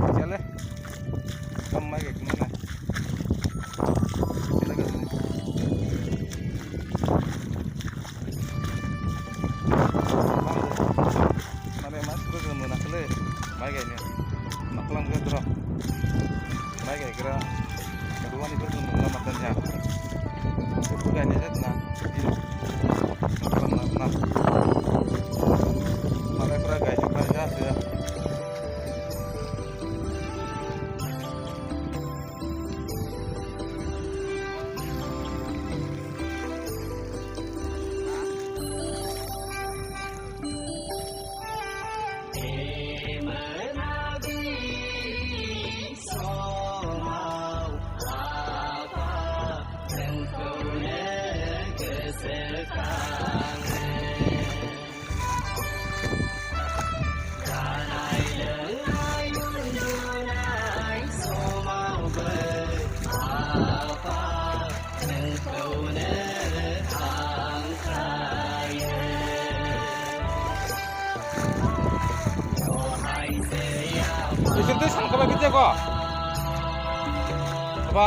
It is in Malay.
Jalan. Kamai kayak gimana? Kita ke sini. Mana mas terus mana kele? Mai kayak ini. Naklam ke terus. Mai kayak kira. Kedua nih terus mana matanya. Itu kan ini nah. Naklam. Mana peraga ya peraga ya. Itu sangka begitu kok. Apa?